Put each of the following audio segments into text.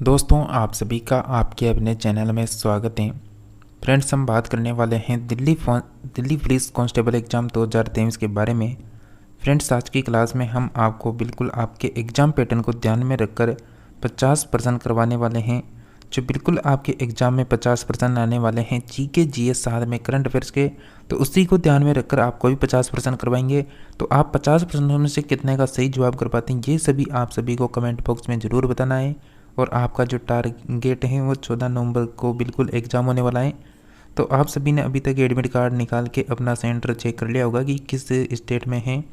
दोस्तों, आप सभी का आपके अपने चैनल में स्वागत है। फ्रेंड्स, हम बात करने वाले हैं दिल्ली पुलिस कांस्टेबल एग्ज़ाम 2023 के बारे में। फ्रेंड्स, आज की क्लास में हम आपको बिल्कुल आपके एग्ज़ाम पैटर्न को ध्यान में रखकर 50% करवाने वाले हैं। जो बिल्कुल आपके एग्ज़ाम में 50% आने वाले हैं जीके जीएस साथ में करंट अफेयर्स के, तो उसी को ध्यान में रखकर आपको भी 50% करवाएंगे। तो आप 50% में से कितने का सही जवाब कर पाते हैं, ये सभी आप सभी को कमेंट बॉक्स में ज़रूर बताना है। और आपका जो टारगेट है वो 14 नवंबर को बिल्कुल एग्ज़ाम होने वाला है। तो आप सभी ने अभी तक एडमिट कार्ड निकाल के अपना सेंटर चेक कर लिया होगा कि किस स्टेट में है।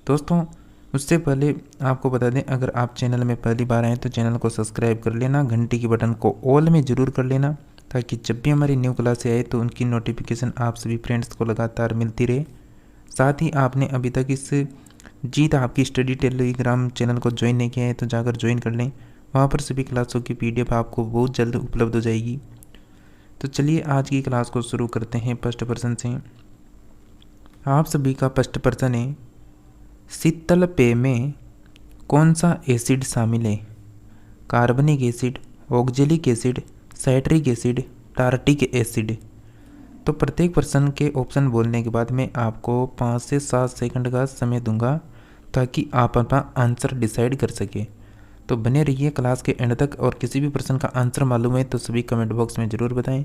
दोस्तों, उससे पहले आपको बता दें, अगर आप चैनल में पहली बार आएँ तो चैनल को सब्सक्राइब कर लेना, घंटी की बटन को ऑल में ज़रूर कर लेना, ताकि जब भी हमारी न्यू क्लास आए तो उनकी नोटिफिकेशन आप सभी फ्रेंड्स को लगातार मिलती रहे। साथ ही आपने अभी तक इस जीत आपकी स्टडी टेलीग्राम चैनल को ज्वाइन नहीं किया है तो जाकर ज्वाइन कर लें। वहाँ पर सभी क्लासों की PDF आपको बहुत जल्द उपलब्ध हो जाएगी। तो चलिए आज की क्लास को शुरू करते हैं फर्स्ट पर्सन से। आप सभी का फर्स्ट पर्सन है, शीतल पेय में कौन सा एसिड शामिल है? कार्बनिक acid, oxalic acid, citric acid, tartaric acid. तो प्रत्येक पर्सन के ऑप्शन बोलने के बाद मैं आपको 5 से 7 सेकंड का समय दूंगा ताकि आप अपना आंसर डिसाइड कर सके। तो बने रहिए क्लास के एंड तक, और किसी भी पर्सन का आंसर मालूम है तो सभी कमेंट बॉक्स में ज़रूर बताएं।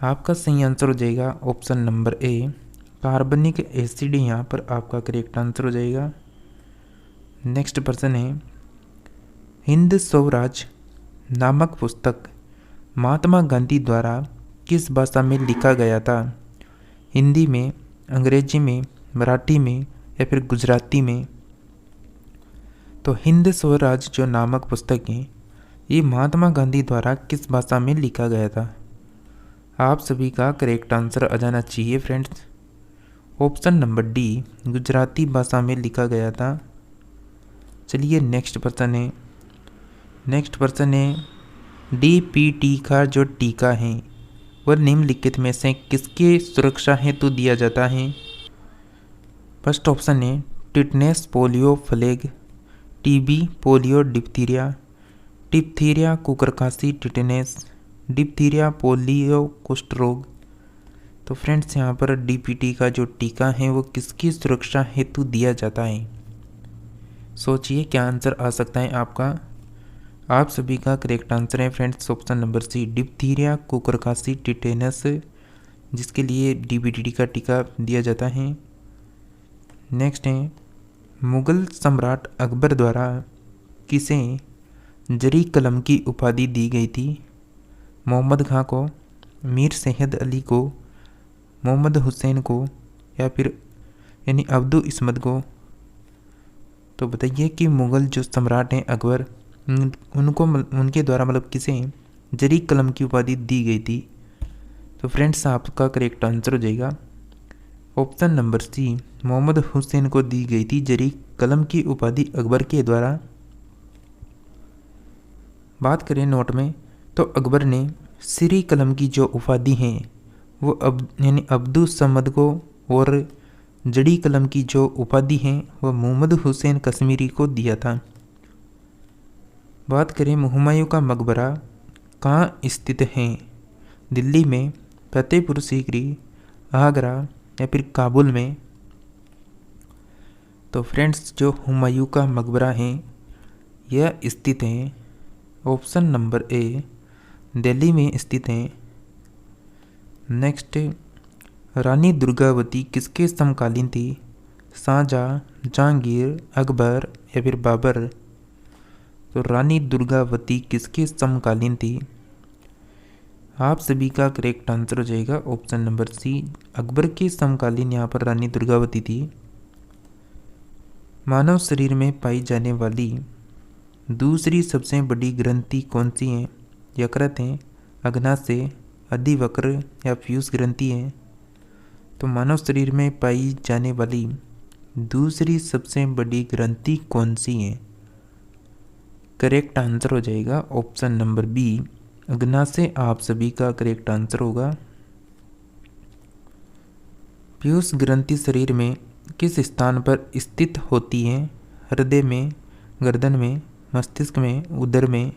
आपका सही आंसर हो जाएगा ऑप्शन नंबर ए, कार्बनिक एसिड। यहाँ पर आपका करेक्ट आंसर हो जाएगा। नेक्स्ट पर्सन है, हिंद स्वराज नामक पुस्तक महात्मा गांधी द्वारा किस भाषा में लिखा गया था? हिंदी में, अंग्रेजी में, मराठी में या फिर गुजराती में? तो हिंद स्वराज जो नामक पुस्तक है ये महात्मा गांधी द्वारा किस भाषा में लिखा गया था? आप सभी का करेक्ट आंसर आ जाना चाहिए friends. Option number D, Gujarati भाषा में लिखा गया था। चलिए नेक्स्ट पर्सन है, DPT का जो टीका है वह निम्नलिखित में से किसके सुरक्षा हेतु दिया जाता है? फर्स्ट ऑप्शन है tetanus, polio, plague, TB, polio, diphtheria, कुकरकासी, टिटनेस, डिप्थीरिया, पोलियो, कुष्ठ रोग। तो फ्रेंड्स, यहाँ पर DPT का जो टीका है वो किसकी सुरक्षा हेतु दिया जाता है? सोचिए क्या आंसर आ सकता है आपका। आप सभी का करेक्ट आंसर है friends option number C, diphtheria, कुकरकासी, टिटेनस, जिसके लिए DPT का टीका दिया जाता है। नेक्स्ट है, मुगल सम्राट अकबर द्वारा किसे जरी कलम की उपाधि दी गई थी? मोहम्मद खां को, मीर सैयद अली को, मोहम्मद हुसैन को या फिर यानी अब्दुल इस्मत को? तो बताइए कि मुगल जो सम्राट हैं अकबर, उनके द्वारा किसे जरी कलम की उपाधि दी गई थी? तो फ्रेंड्स, आपका करेक्ट आंसर हो जाएगा option number C, Mohammad Hussain को दी गई थी जरी कलम की उपाधि अकबर के द्वारा। बात करें नोट में, तो अकबर ने श्री कलम की जो उपाधि है वो अब्दुल समद को, और जड़ी कलम की जो उपाधि है वह मोहम्मद हुसैन कश्मीरी को दिया था। बात करें हुमायूं का मकबरा कहाँ स्थित है? दिल्ली में, फतेहपुर सीकरी, आगरा या फिर काबुल में? तो फ्रेंड्स, जो हुमायूं का मकबरा है यह स्थित है ऑप्शन नंबर ए, दिल्ली में स्थित है। नेक्स्ट, रानी दुर्गावती किसके समकालीन थी? शाहजहां, जहांगीर, अकबर या फिर बाबर? तो रानी दुर्गावती किसके समकालीन थी? आप सभी का करेक्ट आंसर हो जाएगा ऑप्शन नंबर सी, अकबर के समकालीन यहाँ पर रानी दुर्गावती थी। मानव शरीर में पाई जाने वाली दूसरी सबसे बड़ी ग्रंथि कौन सी है? यकृत है, अग्नाशय, अधिवक्र या फ्यूज ग्रंथि है? तो मानव शरीर में पाई जाने वाली दूसरी सबसे बड़ी ग्रंथि कौन सी है? करेक्ट आंसर हो जाएगा ऑप्शन नंबर बी, अग्नाशय आप सभी का करेक्ट आंसर होगा। पीयूष ग्रंथि शरीर में किस स्थान पर स्थित होती है? हृदय में, गर्दन में, मस्तिष्क में, उदर में।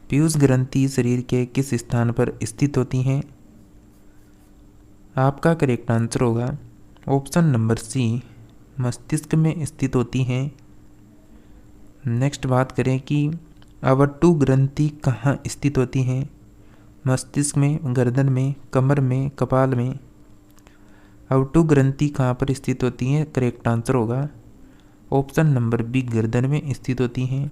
पीयूष ग्रंथि शरीर के किस स्थान पर स्थित होती हैं? आपका करेक्ट आंसर होगा ऑप्शन नंबर सी, मस्तिष्क में स्थित होती हैं। नेक्स्ट बात करें कि आवट्टु ग्रंथि कहाँ स्थित होती हैं? मस्तिष्क में, गर्दन में, कमर में, कपाल में। आवट्टु ग्रंथि कहाँ पर स्थित होती हैं? करेक्ट आंसर होगा ऑप्शन नंबर बी, गर्दन में स्थित होती हैं।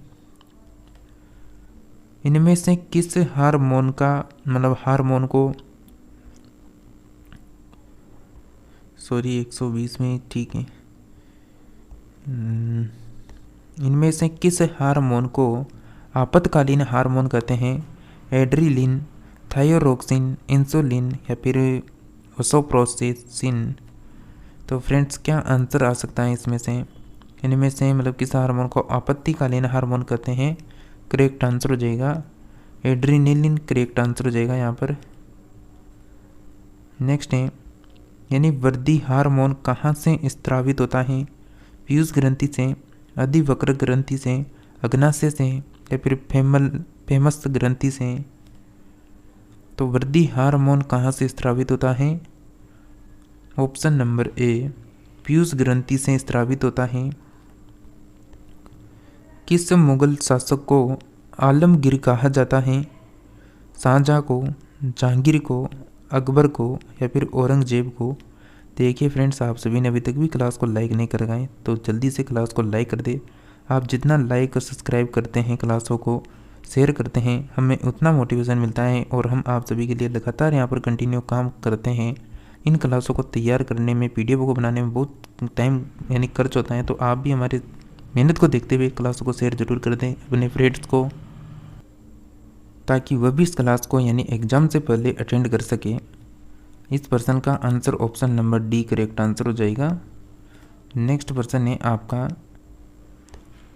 इनमें से किस हार्मोन को 120 में ठीक है। इनमें से किस हार्मोन को आपातकालीन हार्मोन कहते हैं? एड्रिलिन, थायरोक्सिन, इंसुलिन या फिर ओसोप्रोसिन। तो फ्रेंड्स क्या आंसर आ सकता है इसमें से? इनमें से किस हार्मोन को आपातकालीन हार्मोन कहते हैं? करेक्ट आंसर हो जाएगा एड्रिनलिन, करेक्ट आंसर हो जाएगा यहाँ पर। नेक्स्ट है यानी वृद्धि हार्मोन कहाँ से स्रावित होता है? पीयूष ग्रंथि से, अधिवक्र ग्रंथि से, अग्नाशय से या फिर फेमस ग्रंथि से। तो वृद्धि हार्मोन कहाँ से स्रावित होता है? ऑप्शन नंबर ए, पीयूष ग्रंथि से स्रावित होता है। किस मुगल शासक को आलमगीर कहा जाता है? शाहजहाँ को, जहांगीर को, अकबर को या फिर औरंगजेब को? देखिए फ्रेंड्स, आप सभी ने अभी तक भी क्लास को लाइक नहीं कर गए तो जल्दी से क्लास को लाइक कर दे। आप जितना लाइक और सब्सक्राइब करते हैं, क्लासों को शेयर करते हैं, हमें उतना मोटिवेशन मिलता है और हम आप सभी के लिए लगातार यहाँ पर कंटिन्यू काम करते हैं। इन क्लासों को तैयार करने में, पीडीएफ को बनाने में बहुत टाइम खर्च होता है। तो आप भी हमारे मेहनत को देखते हुए क्लासों को शेयर जरूर कर दें अपने फ्रेंड्स को, ताकि वह भी इस क्लास को एग्ज़ाम से पहले अटेंड कर सके। इस पर्सन का answer option number D correct answer हो जाएगा। नेक्स्ट पर्सन है आपका,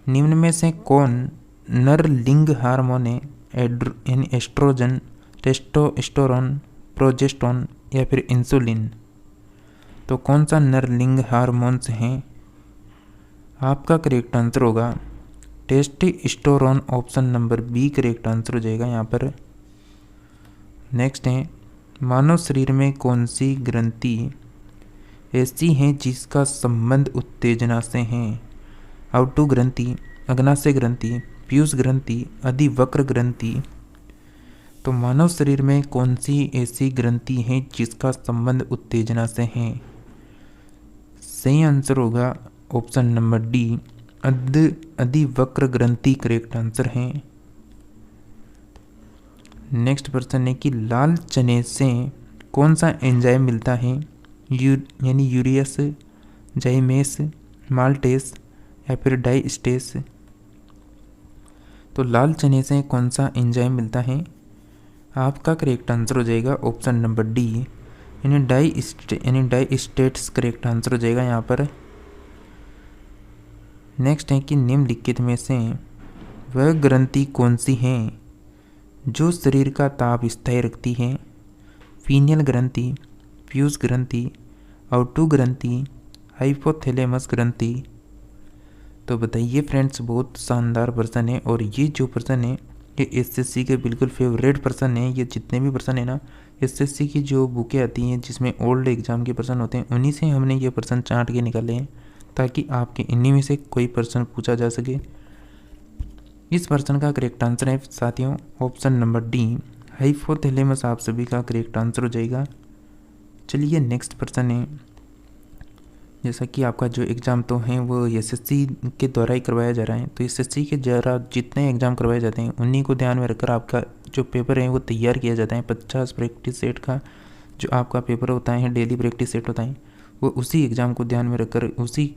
निम्न में से कौन नर लिंग हार्मोन है? एस्ट्रोजन, टेस्टोस्टेरोन, प्रोजेस्टेरोन या फिर इंसुलिन। तो कौन सा नर लिंग हार्मोन्स हैं? आपका करेक्ट आंसर होगा testosterone, option number B correct answer हो जाएगा यहाँ पर। नेक्स्ट है, मानव शरीर में कौन सी ग्रंथि ऐसी है जिसका संबंध उत्तेजना से है? आवट्टु ग्रंथि, अग्नाशय ग्रंथि, पीयूष ग्रंथि, अधिवक्र ग्रंथि। तो मानव शरीर में कौन सी ऐसी ग्रंथि है जिसका संबंध उत्तेजना से है? सही आंसर होगा ऑप्शन नंबर डी, अधिवक्र ग्रंथि करेक्ट आंसर है। नेक्स्ट पर्सन है कि लाल चने से कौन सा एंजाइम मिलता है? यूरियस, जाइमेस, माल्टेस या फिर डाइस्टेस। तो लाल चने से कौन सा एंजाइम मिलता है? आपका करेक्ट आंसर हो जाएगा ऑप्शन नंबर डी, डाइस्टेट्स करेक्ट आंसर हो जाएगा यहाँ पर। नेक्स्ट है कि निम्नलिखित में से वह ग्रंथि कौन सी है जो शरीर का ताप स्थायी रखती है? पीनियल ग्रंथि, पीयूष ग्रंथि, आवट्टु ग्रंथि, हाइपोथैलेमस ग्रंथि। तो बताइए फ्रेंड्स, बहुत शानदार पर्सन है और ये जो पर्सन है ये एसएससी के बिल्कुल फेवरेट पर्सन है। ये जितने भी पर्सन है ना, एसएससी की जो बुकें आती हैं जिसमें ओल्ड एग्जाम के पर्सन होते हैं, उन्हीं से हमने ये पर्सन छांट के निकाले हैं ताकि आपके इन्हीं में से कोई पर्सन पूछा जा सके। इस पर्सन का करेक्ट आंसर है साथियों ऑप्शन नंबर डी, हाइपोथैलेमस आप सभी का करेक्ट आंसर हो जाएगा। चलिए नेक्स्ट पर्सन है, जैसा कि आपका जो एग्ज़ाम तो है वो एसएससी के द्वारा ही करवाया जा रहा है, तो एसएससी के द्वारा जितने एग्ज़ाम करवाए जाते हैं उन्हीं को ध्यान में रखकर आपका जो पेपर है वो तैयार किया जाता है। 50 प्रैक्टिस सेट का जो आपका पेपर होता है, डेली प्रैक्टिस सेट होता है, वो उसी एग्ज़ाम को ध्यान में रखकर, उसी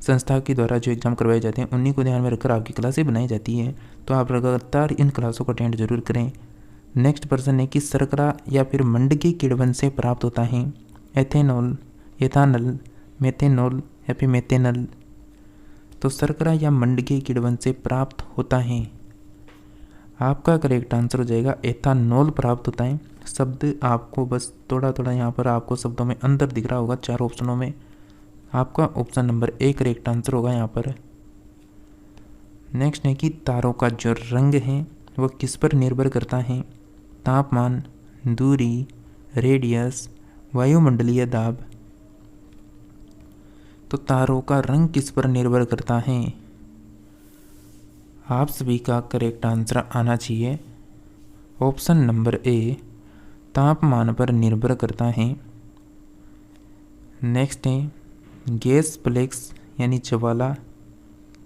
संस्था के द्वारा जो एग्ज़ाम करवाए जाते हैं उन्हीं को ध्यान में रखकर आपकी क्लासें बनाई जाती है। तो आप लगातार इन क्लासों को अटेंड जरूर करें। नेक्स्ट पर्सन है कि शर्करा या फिर मंडकी किण्वन से प्राप्त होता है? एथेनॉल, एथानल, मेथेनॉल या फिर मेथेनल। तो शर्करा या मंडकी किण्वन से प्राप्त होता है। आपका करेक्ट आंसर हो जाएगा एथानॉल प्राप्त होता है। शब्द आपको बस थोड़ा थोड़ा यहाँ पर आपको शब्दों में अंतर दिख रहा होगा चार ऑप्शनों में। आपका option number A correct answer होगा यहाँ पर। नेक्स्ट है कि तारों का जो रंग है वो किस पर निर्भर करता है? तापमान, दूरी, रेडियस, वायुमंडलीय दाब। तो तारों का रंग किस पर निर्भर करता है? आप सभी का करेक्ट आंसर आना चाहिए ऑप्शन नंबर ए, तापमान पर निर्भर करता है। नेक्स्ट है गैस फ्लेक्स यानी ज्वाला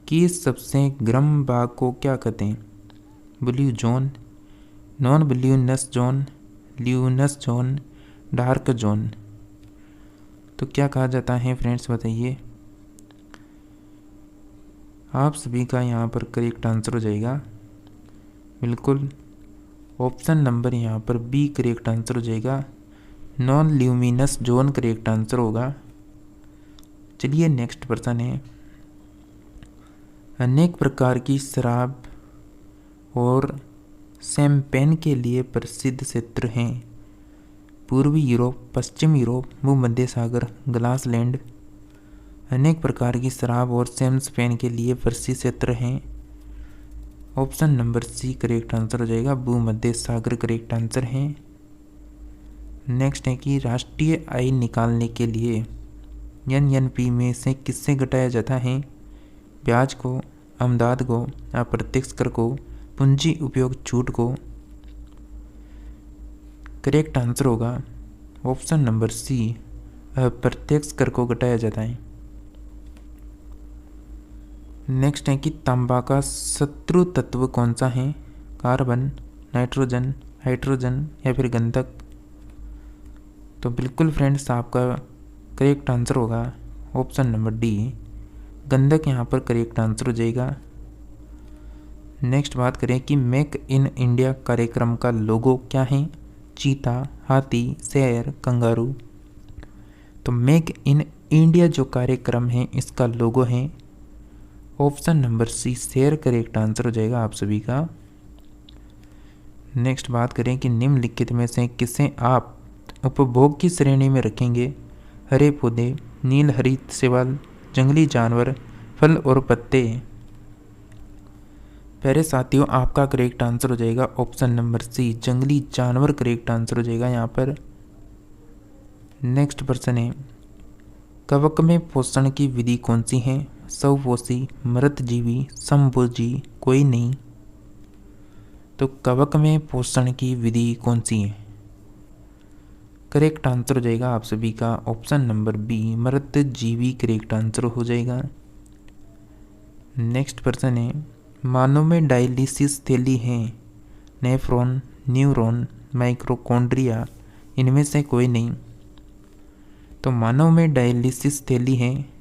की सबसे गर्म भाग को क्या कहते हैं? ब्लू जोन, नॉन ब्लूनस जोन, ल्यूनस जोन, डार्क जोन। तो क्या कहा जाता है फ्रेंड्स, बताइए। आप सभी का यहाँ पर करेक्ट आंसर हो जाएगा बिल्कुल ऑप्शन नंबर यहाँ पर बी करेक्ट आंसर हो जाएगा, non luminous zone correct answer होगा। चलिए नेक्स्ट प्रश्न है, अनेक प्रकार की शराब और शैंपेन के लिए प्रसिद्ध क्षेत्र हैं। पूर्वी यूरोप, पश्चिम यूरोप, भूमध्य सागर, ग्लासलैंड। अनेक प्रकार की शराब और शैंपेन के लिए प्रसिद्ध क्षेत्र हैं। Option number C correct answer हो जाएगा, भूमध्य सागर करेक्ट आंसर है। नेक्स्ट है कि राष्ट्रीय आय निकालने के लिए एनएनपी में से किससे घटाया जाता है? ब्याज को, आमदनी को, अप्रत्यक्ष कर को, पूंजी उपयोग छूट को। करेक्ट आंसर होगा ऑप्शन नंबर सी, अप्रत्यक्ष कर को घटाया जाता है। नेक्स्ट है कि तांबा का शत्रु तत्व कौन सा है? कार्बन, नाइट्रोजन, हाइड्रोजन या फिर गंधक। तो बिल्कुल फ्रेंड्स आपका करेक्ट आंसर होगा ऑप्शन नंबर डी, गंधक यहाँ पर करेक्ट आंसर हो जाएगा। नेक्स्ट बात करें कि मेक इन इंडिया कार्यक्रम का लोगो क्या है? चीता, हाथी, शेर, कंगारू। तो मेक इन इंडिया जो कार्यक्रम है इसका लोगो है ऑप्शन नंबर सी, शेर करेक्ट आंसर हो जाएगा आप सभी का। नेक्स्ट बात करें कि निम्नलिखित में से किसे आप उपभोग की श्रेणी में रखेंगे? हरे पौधे, नील हरित शैवाल, जंगली जानवर, फल और पत्ते। प्यारे साथियों आपका करेक्ट आंसर हो जाएगा ऑप्शन नंबर सी, जंगली जानवर करेक्ट आंसर हो जाएगा यहाँ पर। नेक्स्ट प्रश्न है, कवक में पोषण की विधि कौन सी है? स्वपोषी, मृतजीवी, समभोजी, कोई नहीं। तो कवक में पोषण की विधि कौन सी है? करेक्ट आंसर हो जाएगा आप सभी का ऑप्शन नंबर बी, मृतजीवी करेक्ट आंसर हो जाएगा। नेक्स्ट प्रश्न है, मानव में डायलिसिस थैली है? नेफ्रॉन, न्यूरॉन, माइक्रोकॉन्ड्रिया, इनमें से कोई नहीं। तो मानव में डायलिसिस थैली है,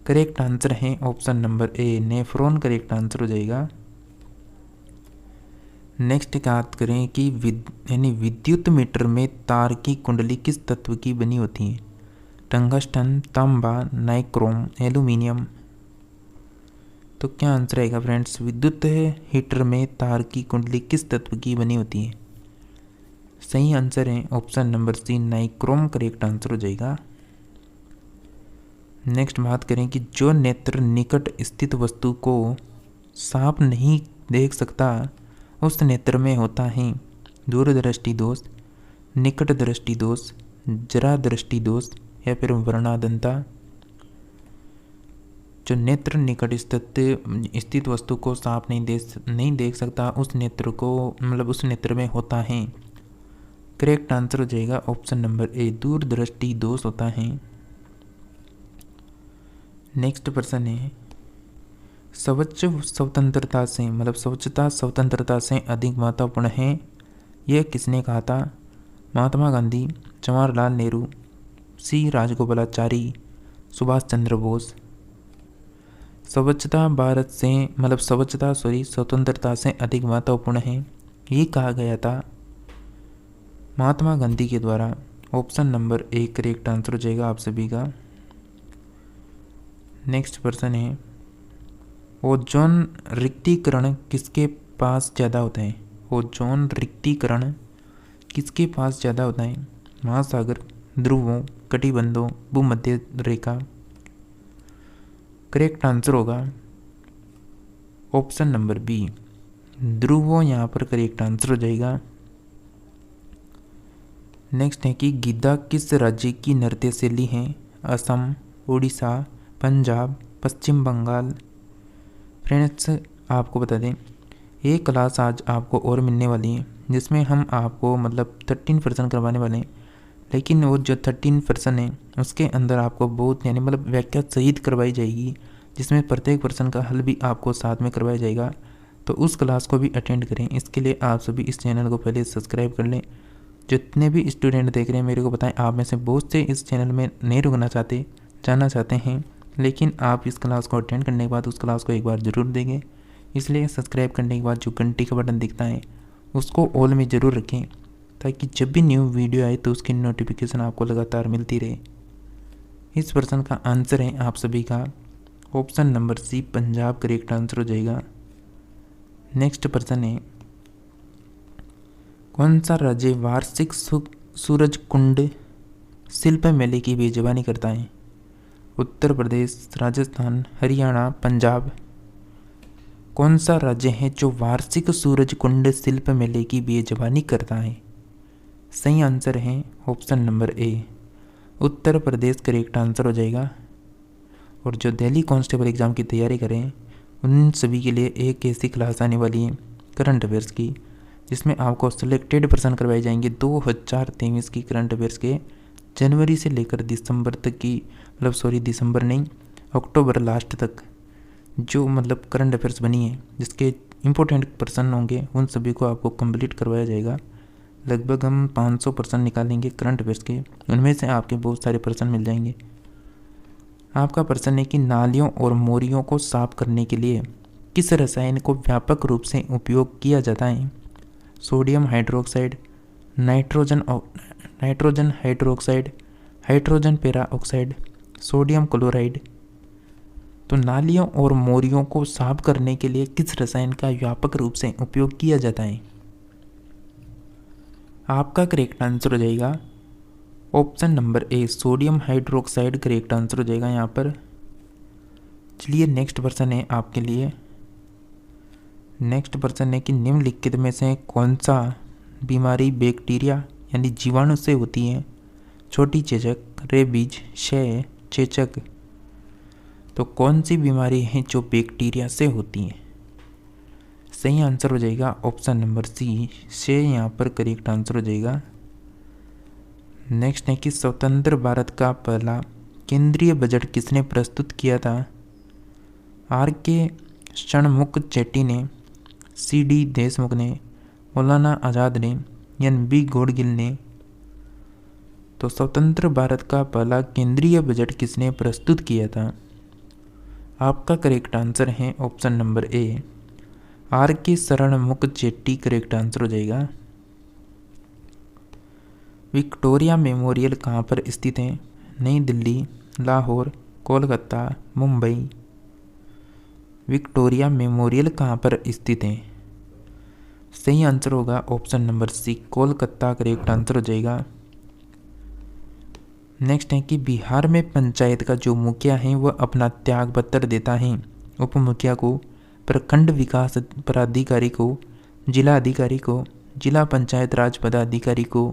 करेक्ट आंसर है option number A, nephron correct answer हो जाएगा। नेक्स्ट बात करें कि विद्युत मीटर में तार की कुंडली किस तत्व की बनी होती है? टंगस्टन, तांबा, नाइक्रोम, एल्यूमिनियम। तो क्या आंसर आएगा फ्रेंड्स, विद्युत हीटर में तार की कुंडली किस तत्व की बनी होती है? सही आंसर है option number C, nichrome correct answer हो जाएगा। नेक्स्ट बात करें कि जो नेत्र निकट स्थित वस्तु को साफ नहीं देख सकता उस नेत्र में होता है दूरदृष्टि दोष, निकट दृष्टि दोष, जरा दृष्टि दोष या फिर वर्णांधता। जो नेत्र निकट स्थित वस्तु को साफ नहीं देख सकता उस नेत्र को उस नेत्र में होता है। करेक्ट आंसर हो जाएगा ऑप्शन नंबर ए, दूरदृष्टि दोष होता है। नेक्स्ट प्रश्न है, स्वच्छता स्वतंत्रता से अधिक महत्वपूर्ण है, यह किसने कहा था? महात्मा गांधी, जवाहरलाल नेहरू, सी राजगोपालाचारी, सुभाष चंद्र बोस। स्वतंत्रता से अधिक महत्वपूर्ण है, ये कहा गया था महात्मा गांधी के द्वारा। Option number A correct answer हो जाएगा आप सभी का। नेक्स्ट प्रश्न है, ओजोन रिक्तीकरण किसके पास ज़्यादा होता है? ओजोन रिक्तीकरण किसके पास ज़्यादा होता है? महासागर, ध्रुवों, कटिबंधों, भूमध्य रेखा। करेक्ट आंसर होगा ऑप्शन नंबर बी ध्रुवो यहाँ पर करेक्ट आंसर हो जाएगा। नेक्स्ट है कि गिद्दा किस राज्य की नृत्य शैली है? असम, उड़ीसा, पंजाब, पश्चिम बंगाल। फ्रेंड्स आपको बता दें एक क्लास आज आपको और मिलने वाली है जिसमें हम आपको 13% करवाने वाले हैं, लेकिन वो जो 13% है उसके अंदर आपको बहुत यानी व्याख्या सहित करवाई जाएगी, जिसमें प्रत्येक प्रश्न का हल भी आपको साथ में करवाया जाएगा। तो उस क्लास को भी अटेंड करें। इसके लिए आप सभी इस चैनल को पहले सब्सक्राइब कर लें। जितने भी स्टूडेंट देख रहे हैं मेरे को बताएं, आप में से बहुत से इस चैनल में नहीं रुकना चाहते, जाना चाहते हैं, लेकिन आप इस क्लास को अटेंड करने के बाद उस क्लास को एक बार ज़रूर देंगे। इसलिए सब्सक्राइब करने के बाद जो घंटी का बटन दिखता है उसको ऑल में ज़रूर रखें, ताकि जब भी न्यू वीडियो आए तो उसकी नोटिफिकेशन आपको लगातार मिलती रहे। इस प्रश्न का आंसर है आप सभी का option number C Punjab correct answer हो जाएगा। नेक्स्ट प्रश्न है कौन सा राज्य वार्षिक सूरज कुंड शिल्प मेले की मेजबानी करता है? उत्तर प्रदेश, राजस्थान, हरियाणा, पंजाब। कौन सा राज्य है जो वार्षिक सूरज कुंड शिल्प मेले की मेजबानी करता है? सही आंसर है option number A Uttar Pradesh correct answer हो जाएगा। और जो दिल्ली कांस्टेबल एग्ज़ाम की तैयारी करें उन सभी के लिए एक ऐसी क्लास आने वाली है करंट अफेयर्स की, जिसमें आपको सिलेक्टेड प्रश्न करवाए जाएंगे 2023 की करंट अफेयर्स के जनवरी से लेकर दिसंबर तक की, दिसंबर नहीं, अक्टूबर लास्ट तक जो करंट अफेयर्स बनी है जिसके इम्पोर्टेंट प्रश्न होंगे उन सभी को आपको कंप्लीट करवाया जाएगा। लगभग हम 500 प्रश्न निकालेंगे करंट अफेयर्स के, उनमें से आपके बहुत सारे प्रश्न मिल जाएंगे। आपका प्रश्न है कि नालियों और मोरियों को साफ करने के लिए किस रसायन को व्यापक रूप से उपयोग किया जाता है? Sodium hydroxide, nitrogen hydroxide, hydrogen peroxide, sodium chloride. तो नालियों और मोरियों को साफ करने के लिए किस रसायन का व्यापक रूप से उपयोग किया जाता है? आपका करेक्ट आंसर हो जाएगा option number A sodium hydroxide correct answer हो जाएगा यहाँ पर। चलिए नेक्स्ट प्रश्न है आपके लिए। नेक्स्ट प्रश्न है कि निम्नलिखित में से कौन सा बीमारी बैक्टीरिया यानी जीवाणु से होती है? छोटी चेचक, रेबीज, क्षय, चेचक। तो कौन सी बीमारी है जो बैक्टीरिया से होती है? सही आंसर हो जाएगा ऑप्शन नंबर सी क्षय यहाँ पर करेक्ट आंसर हो जाएगा। नेक्स्ट है कि स्वतंत्र भारत का पहला केंद्रीय बजट किसने प्रस्तुत किया था? आर के षणमुख चेट्टी ने, सी डी देशमुख ने, मौलाना आज़ाद ने, एन बी गोडगिल ने। तो स्वतंत्र भारत का पहला केंद्रीय बजट किसने प्रस्तुत किया था? आपका करेक्ट आंसर है ऑप्शन नंबर ए आर के षणमुख चेट्टी करेक्ट आंसर हो जाएगा। विक्टोरिया मेमोरियल कहाँ पर स्थित है? नई दिल्ली, लाहौर, कोलकाता, मुंबई। विक्टोरिया मेमोरियल कहाँ पर स्थित है? सही आंसर होगा option number C Kolkata correct answer हो जाएगा। नेक्स्ट है कि बिहार में पंचायत का जो मुखिया है वह अपना त्याग पत्र देता है उप मुखिया को, प्रखंड विकास पदाधिकारी को, जिला अधिकारी को, जिला पंचायत राज पदाधिकारी को।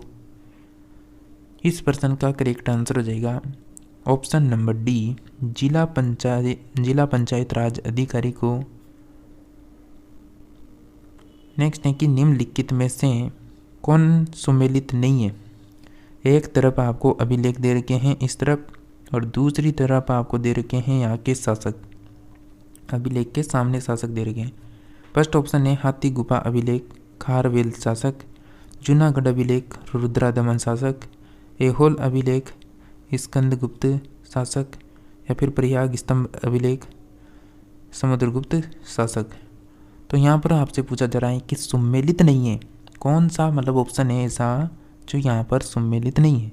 इस प्रश्न का करेक्ट आंसर हो जाएगा ऑप्शन नंबर डी जिला पंचायत राज अधिकारी को। नेक्स्ट है कि निम्नलिखित में से कौन सुमेलित नहीं है? एक तरफ आपको अभिलेख दे रखे हैं इस तरफ, और दूसरी तरफ आपको दे रखे हैं यहाँ के शासक, अभिलेख के सामने शासक दे रखे हैं। फर्स्ट ऑप्शन है हाथी गुफा अभिलेख, खारवेल शासक, जूनागढ़ अभिलेख, रुद्रादमन शासक, ऐहोल अभिलेख, स्कंदगुप्त शासक, या फिर प्रयाग स्तंभ अभिलेख, समुद्रगुप्त शासक। तो यहाँ पर आपसे पूछा जा रहा है कि सुमेलित नहीं है, कौन सा ऑप्शन है ऐसा जो यहाँ पर सुमेलित नहीं है?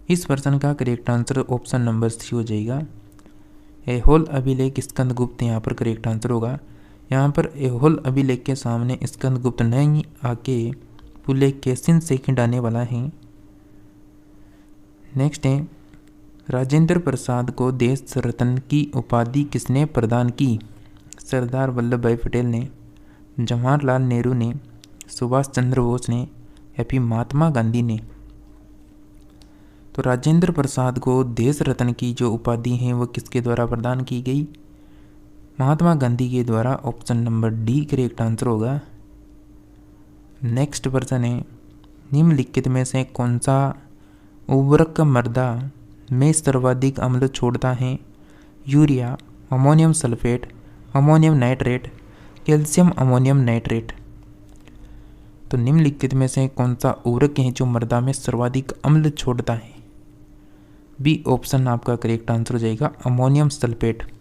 इस प्रश्न का correct answer option number C हो जाएगा ऐहोल अभिलेख, स्कंदगुप्त यहाँ पर करेक्ट आंसर होगा। यहाँ पर ऐहोल अभिलेख के सामने स्कंदगुप्त नहीं आके पुलकेशिन से खिंडाने वाला है। नेक्स्ट है राजेंद्र प्रसाद को देश रत्न की उपाधि किसने प्रदान की? सरदार वल्लभ भाई पटेल ने, जवाहरलाल नेहरू ने, सुभाष चंद्र बोस ने या फिर महात्मा गांधी ने? तो राजेंद्र प्रसाद को देश रत्न की जो उपाधि है वो किसके द्वारा प्रदान की गई? महात्मा गांधी के द्वारा। Option number D correct answer होगा। नेक्स्ट प्रश्न है, निम्नलिखित में से कौन सा उर्वरक मृदा में सर्वाधिक अम्ल छोड़ता है? Urea, ammonium sulphate, ammonium nitrate, calcium ammonium nitrate. तो निम्नलिखित में से कौन सा उर्वरक है जो मृदा में सर्वाधिक अम्ल छोड़ता है? बी ऑप्शन आपका करेक्ट आंसर हो जाएगा, अमोनियम सल्फेट।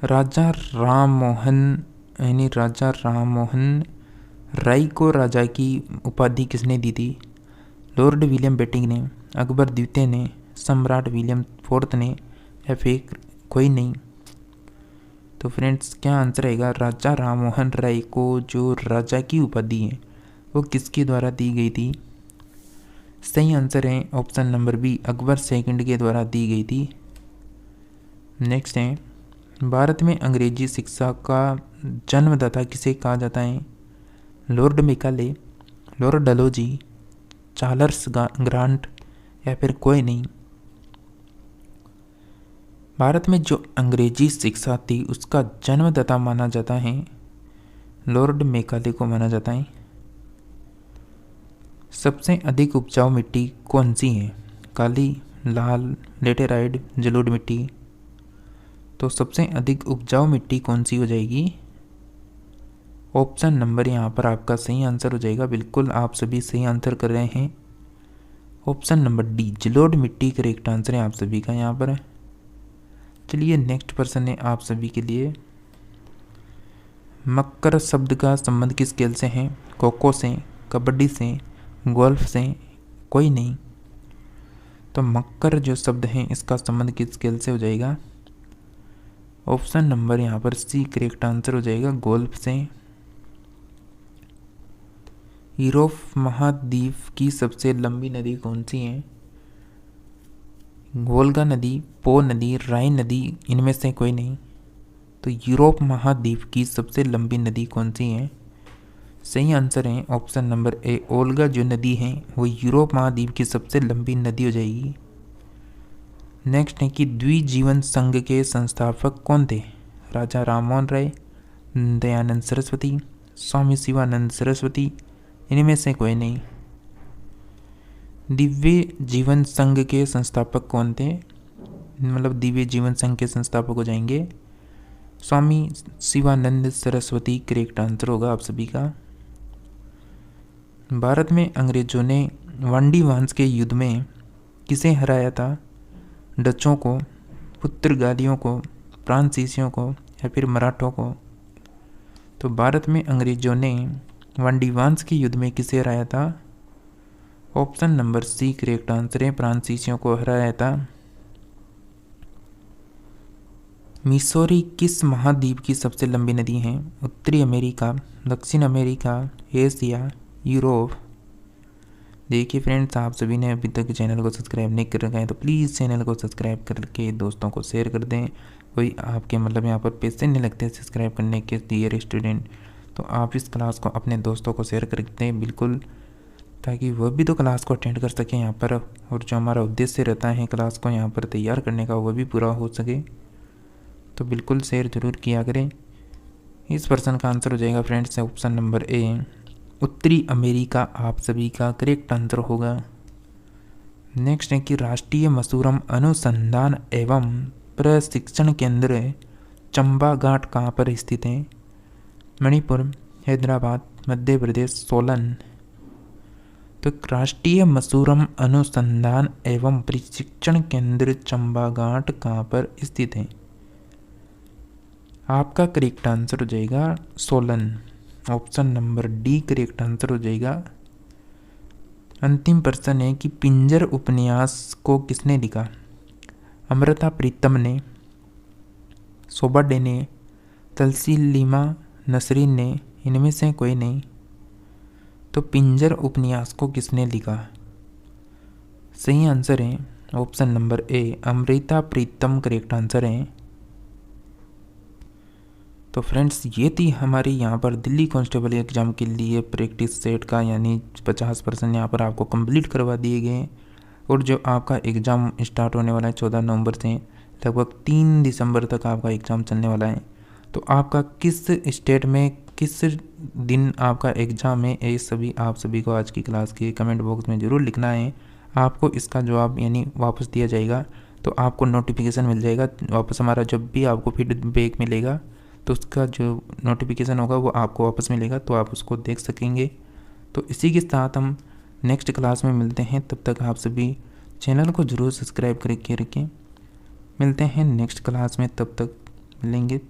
राजा राममोहन राय को राजा की उपाधि किसने दी थी? लॉर्ड विलियम बेटिंग ने, अकबर द्वितीय ने, सम्राट विलियम फोर्थ ने या फिर कोई नहीं? तो फ्रेंड्स क्या आंसर रहेगा? राजा राममोहन राय को जो राजा की उपाधि है वो किसके द्वारा दी गई थी? सही आंसर है option number B, Akbar second के द्वारा दी गई थी। नेक्स्ट है, भारत में अंग्रेजी शिक्षा का जन्मदाता किसे कहा जाता है? Lord Macaulay, Lord Dalhousie, Charles grant या फिर कोई नहीं? भारत में जो अंग्रेजी शिक्षा थी उसका जन्मदाता माना जाता है लॉर्ड मेकाले को माना जाता है। सबसे अधिक उपजाऊ मिट्टी कौन सी है? काली, लाल, लेटेराइट, जलोढ़ मिट्टी। तो सबसे अधिक उपजाऊ मिट्टी कौन सी हो जाएगी? ऑप्शन नंबर यहाँ पर आपका सही आंसर हो जाएगा। बिल्कुल आप सभी सही आंसर कर रहे हैं। ऑप्शन नंबर डी, जलोढ़ मिट्टी करेक्ट आंसर है आप सभी का यहाँ पर। चलिए नेक्स्ट प्रश्न है आप सभी के लिए, मक्कर शब्द का संबंध किस खेल से है? खो-खो से, कबड्डी से, गोल्फ से, कोई नहीं? तो मक्कर जो शब्द है इसका संबंध किस खेल से हो जाएगा? ऑप्शन नंबर यहाँ पर सी करेक्ट आंसर हो जाएगा, गोल्फ से। यूरोप महाद्वीप की सबसे लंबी नदी कौन सी है? वोल्गा नदी, पो नदी, राइन नदी, इनमें से कोई नहीं? तो यूरोप महाद्वीप की सबसे लंबी नदी कौन सी है? सही आंसर है ऑप्शन नंबर ए, ओल्गा जो नदी है वो यूरोप महाद्वीप की सबसे लंबी नदी हो जाएगी। नेक्स्ट है कि द्विजीवन संघ के संस्थापक कौन थे? राजा राममोहन राय, दयानंद सरस्वती, स्वामी शिवानंद सरस्वती, इनमें से कोई नहीं? दिव्य जीवन संघ के संस्थापक कौन थे? मतलब दिव्य जीवन संघ के संस्थापक हो जाएंगे स्वामी शिवानंद सरस्वती करेक्ट आंसर होगा आप सभी का। भारत में अंग्रेजों ने वांडी वांस के युद्ध में किसे हराया था? डचों को, पुर्तगालियों को, फ्रांसीसियों को या फिर मराठों को? तो भारत में अंग्रेजों ने वांडी वांस के युद्ध में किसे हराया था? Option number C correct answer है, फ्रांसीसियों को हराया था। मिसौरी किस महाद्वीप की सबसे लंबी नदी है? उत्तरी अमेरिका, दक्षिण अमेरिका, एशिया, यूरोप? देखिए फ्रेंड्स, आप सभी ने अभी तक चैनल को सब्सक्राइब नहीं कर रखा है तो प्लीज़ चैनल को सब्सक्राइब करके दोस्तों को शेयर कर दें। कोई आपके मतलब यहाँ पर पैसे नहीं लगते सब्सक्राइब करने के डियर स्टूडेंट, तो आप इस क्लास को अपने दोस्तों को शेयर कर दें बिल्कुल, ताकि वह भी तो क्लास को अटेंड कर सकें यहाँ पर, और जो हमारा उद्देश्य रहता है क्लास को यहाँ पर तैयार करने का वह भी पूरा हो सके। तो बिल्कुल शेयर जरूर किया करें। इस प्रश्न का आंसर हो जाएगा फ्रेंड्स ऑप्शन नंबर ए, उत्तरी अमेरिका आप सभी का करेक्ट आंसर होगा। नेक्स्ट है कि राष्ट्रीय मसूरम अनुसंधान एवं प्रशिक्षण केंद्र चंबा घाट कहाँ पर स्थित है? मणिपुर, हैदराबाद, मध्य प्रदेश, सोलन? तो राष्ट्रीय मसूरम अनुसंधान एवं प्रशिक्षण केंद्र चंबा घाट कहाँ पर स्थित है? आपका करेक्ट आंसर हो जाएगा Solan. Option number D correct answer हो जाएगा। अंतिम प्रश्न है कि पिंजर उपन्यास को किसने लिखा? अमृता प्रीतम ने, शोभा डे ने, तलसीलीमा नसरीन ने, इनमें से कोई नहीं? तो पिंजर उपन्यास को किसने लिखा? सही आंसर है option number A, Amrita Pritam correct answer है। तो फ्रेंड्स ये थी हमारी यहाँ पर दिल्ली कांस्टेबल एग्ज़ाम के लिए प्रैक्टिस सेट का, यानी 50% यहाँ पर आपको कंप्लीट करवा दिए गए हैं। और जो आपका एग्ज़ाम स्टार्ट होने वाला है 14 नवंबर से लगभग 3 दिसंबर तक आपका एग्ज़ाम चलने वाला है। तो आपका किस स्टेट में किस दिन आपका एग्ज़ाम है, ये सभी आप सभी को आज की क्लास के कमेंट बॉक्स में ज़रूर लिखना है। आपको इसका जवाब यानी वापस दिया जाएगा, तो आपको नोटिफिकेशन मिल जाएगा वापस। हमारा जब भी आपको फीडबैक मिलेगा तो उसका जो नोटिफिकेशन होगा वो आपको वापस मिलेगा, तो आप उसको देख सकेंगे। तो इसी के साथ हम नेक्स्ट क्लास में मिलते हैं। तब तक आप सभी चैनल को ज़रूर सब्सक्राइब करके रखें। मिलते हैं नेक्स्ट क्लास में, तब तक मिलेंगे।